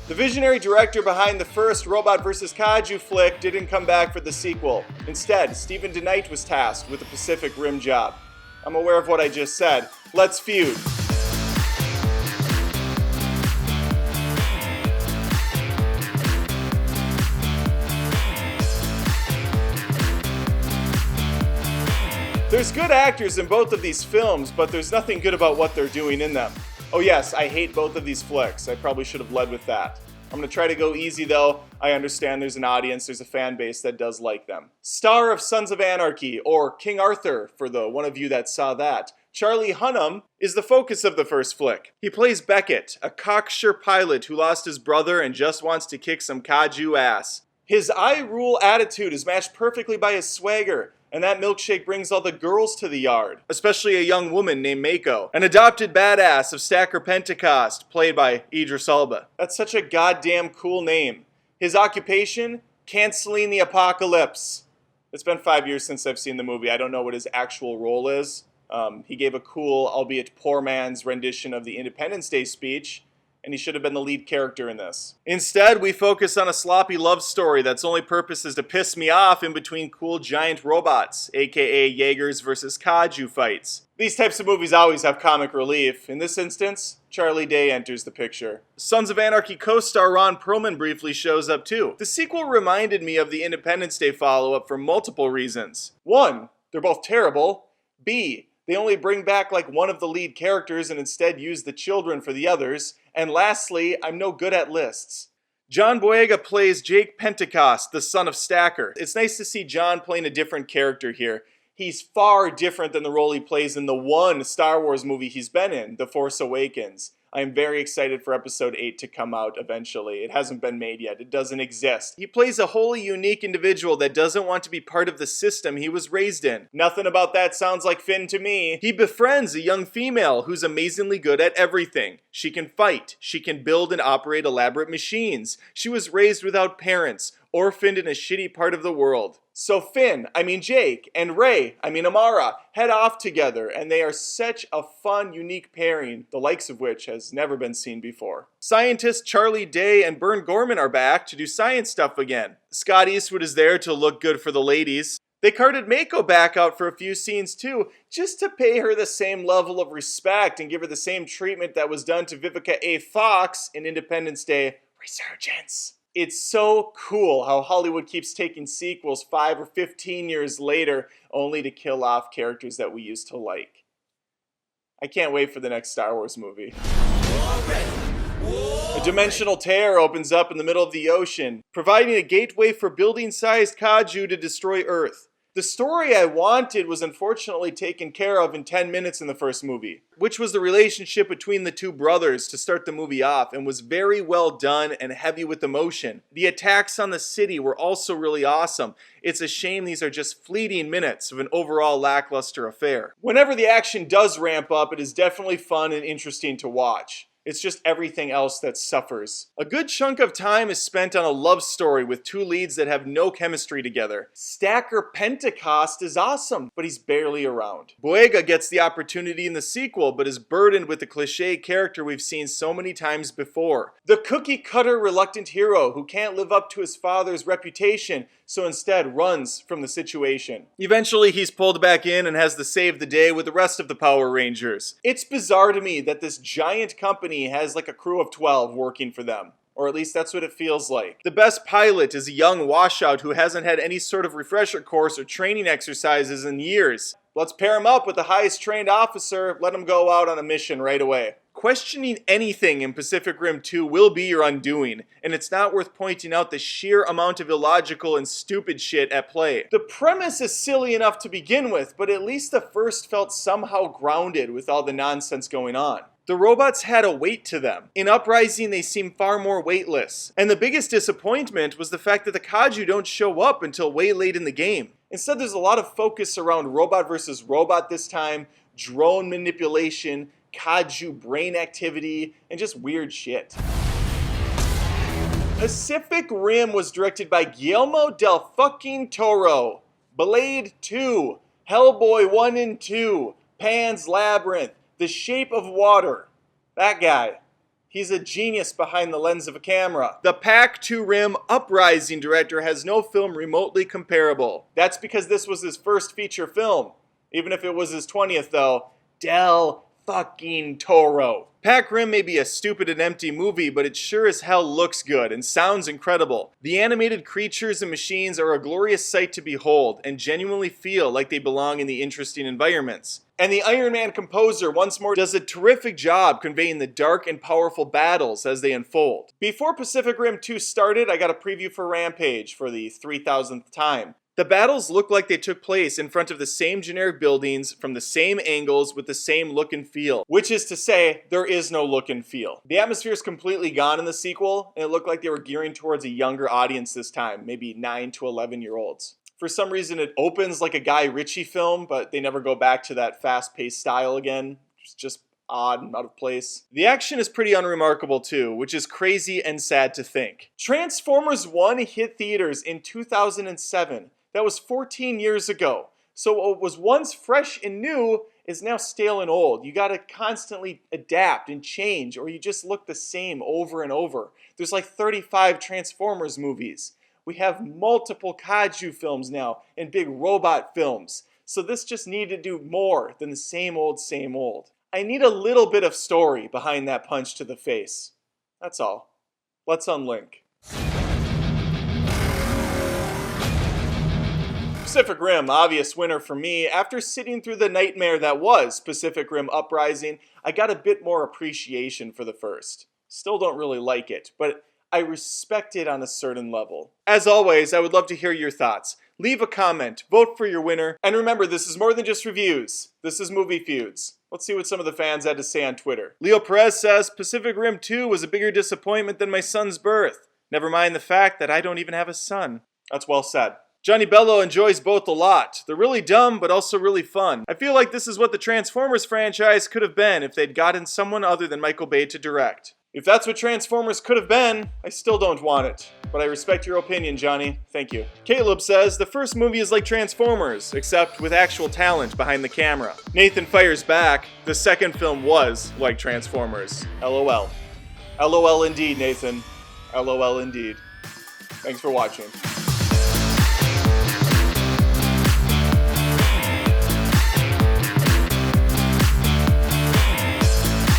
The visionary director behind the first Robot vs. Kaiju flick didn't come back for the sequel. Instead, Stephen DeKnight was tasked with the Pacific Rim job. I'm aware of what I just said. Let's feud. There's good actors in both of these films, but there's nothing good about what they're doing in them. Oh yes, I hate both of these flicks. I probably should have led with that. I'm going to try to go easy though. I understand there's an audience, there's a fan base that does like them. Star of Sons of Anarchy, or King Arthur, for the one of you that saw that, Charlie Hunnam is the focus of the first flick. He plays Beckett, a cocksure pilot who lost his brother and just wants to kick some Kaiju ass. His I rule attitude is matched perfectly by his swagger, and that milkshake brings all the girls to the yard, especially a young woman named Mako, an adopted badass of Stacker Pentecost, played by Idris Elba. That's such a goddamn cool name. His occupation? Canceling the apocalypse. It's been 5 years since I've seen the movie. I don't know what his actual role is. He gave a cool, albeit poor man's rendition of the Independence Day speech, and he should have been the lead character in this. Instead, we focus on a sloppy love story that's only purpose is to piss me off in between cool giant robots, aka Jaegers versus Kaiju fights. These types of movies always have comic relief. In this instance, Charlie Day enters the picture. Sons of Anarchy co-star Ron Perlman briefly shows up too. The sequel reminded me of the Independence Day follow-up for multiple reasons. 1, they're both terrible. B, they only bring back like one of the lead characters and instead use the children for the others. And lastly, I'm no good at lists. John Boyega plays Jake Pentecost, the son of Stacker. It's nice to see John playing a different character here. He's far different than the role he plays in the one Star Wars movie he's been in, The Force Awakens. I am very excited for episode 8 to come out eventually. It hasn't been made yet. It doesn't exist. He plays a wholly unique individual that doesn't want to be part of the system he was raised in. Nothing about that sounds like Finn to me. He befriends a young female who's amazingly good at everything. She can fight. She can build and operate elaborate machines. She was raised without parents, orphaned in a shitty part of the world. So Finn, Jake, and Ray, Amara, head off together, and they are such a fun, unique pairing, the likes of which has never been seen before. Scientists Charlie Day and Bern Gorman are back to do science stuff again. Scott Eastwood is there to look good for the ladies. They carted Mako back out for a few scenes too, just to pay her the same level of respect and give her the same treatment that was done to Vivica A. Fox in Independence Day Resurgence. It's so cool how Hollywood keeps taking sequels 5 or 15 years later only to kill off characters that we used to like. I can't wait for the next Star Wars movie. A dimensional tear opens up in the middle of the ocean, providing a gateway for building-sized Kaiju to destroy Earth. The story I wanted was unfortunately taken care of in 10 minutes in the first movie, which was the relationship between the two brothers to start the movie off, and was very well done and heavy with emotion. The attacks on the city were also really awesome. It's a shame these are just fleeting minutes of an overall lackluster affair. Whenever the action does ramp up, it is definitely fun and interesting to watch. It's just everything else that suffers. A good chunk of time is spent on a love story with two leads that have no chemistry together. Stacker Pentecost is awesome, but he's barely around. Boyega gets the opportunity in the sequel, but is burdened with the cliche character we've seen so many times before. The cookie-cutter reluctant hero who can't live up to his father's reputation, so instead runs from the situation. Eventually he's pulled back in and has to save the day with the rest of the Power Rangers. It's bizarre to me that this giant company has like a crew of 12 working for them. Or at least that's what it feels like. The best pilot is a young washout who hasn't had any sort of refresher course or training exercises in years. Let's pair him up with the highest trained officer, let him go out on a mission right away. Questioning anything in Pacific Rim 2 will be your undoing, and it's not worth pointing out the sheer amount of illogical and stupid shit at play. The premise is silly enough to begin with, but at least the first felt somehow grounded with all the nonsense going on. The robots had a weight to them. In Uprising, they seem far more weightless. And the biggest disappointment was the fact that the Kaiju don't show up until way late in the game. Instead, there's a lot of focus around robot versus robot this time, drone manipulation, Kaiju brain activity, and just weird shit. Pacific Rim was directed by Guillermo del fucking Toro. Blade 2, Hellboy 1 and 2, Pan's Labyrinth, The Shape of Water. That guy. He's a genius behind the lens of a camera. The Pac 2 Rim Uprising director has no film remotely comparable. That's because this was his first feature film. Even if it was his 20th though, Del fucking Toro. Pac Rim may be a stupid and empty movie, but it sure as hell looks good and sounds incredible. The animated creatures and machines are a glorious sight to behold and genuinely feel like they belong in the interesting environments. And the Iron Man composer once more does a terrific job conveying the dark and powerful battles as they unfold. Before Pacific Rim 2 started, I got a preview for Rampage for the 3,000th time. The battles look like they took place in front of the same generic buildings from the same angles with the same look and feel, which is to say, there is no look and feel. The atmosphere is completely gone in the sequel, and it looked like they were gearing towards a younger audience this time, maybe 9 to 11-year-olds. For some reason, it opens like a Guy Ritchie film, but they never go back to that fast-paced style again. It's just odd and out of place. The action is pretty unremarkable too, which is crazy and sad to think. Transformers 1 hit theaters in 2007. That was 14 years ago. So what was once fresh and new is now stale and old. You gotta constantly adapt and change, or you just look the same over and over. There's like 35 Transformers movies. We have multiple Kaiju films now and big robot films. So this just needed to do more than the same old, same old. I need a little bit of story behind that punch to the face. That's all. Let's unlink. Pacific Rim, obvious winner for me. After sitting through the nightmare that was Pacific Rim Uprising, I got a bit more appreciation for the first. Still don't really like it, but I respect it on a certain level. As always, I would love to hear your thoughts. Leave a comment, vote for your winner, and remember, this is more than just reviews. This is Movie Feuds. Let's see what some of the fans had to say on Twitter. Leo Perez says, Pacific Rim 2 was a bigger disappointment than my son's birth. Never mind the fact that I don't even have a son. That's well said. Johnny Bello enjoys both a lot. They're really dumb, but also really fun. I feel like this is what the Transformers franchise could have been if they'd gotten someone other than Michael Bay to direct. If that's what Transformers could have been, I still don't want it. But I respect your opinion, Johnny. Thank you. Caleb says, the first movie is like Transformers, except with actual talent behind the camera. Nathan fires back, the second film was like Transformers. LOL. LOL indeed, Nathan. LOL indeed. Thanks for watching.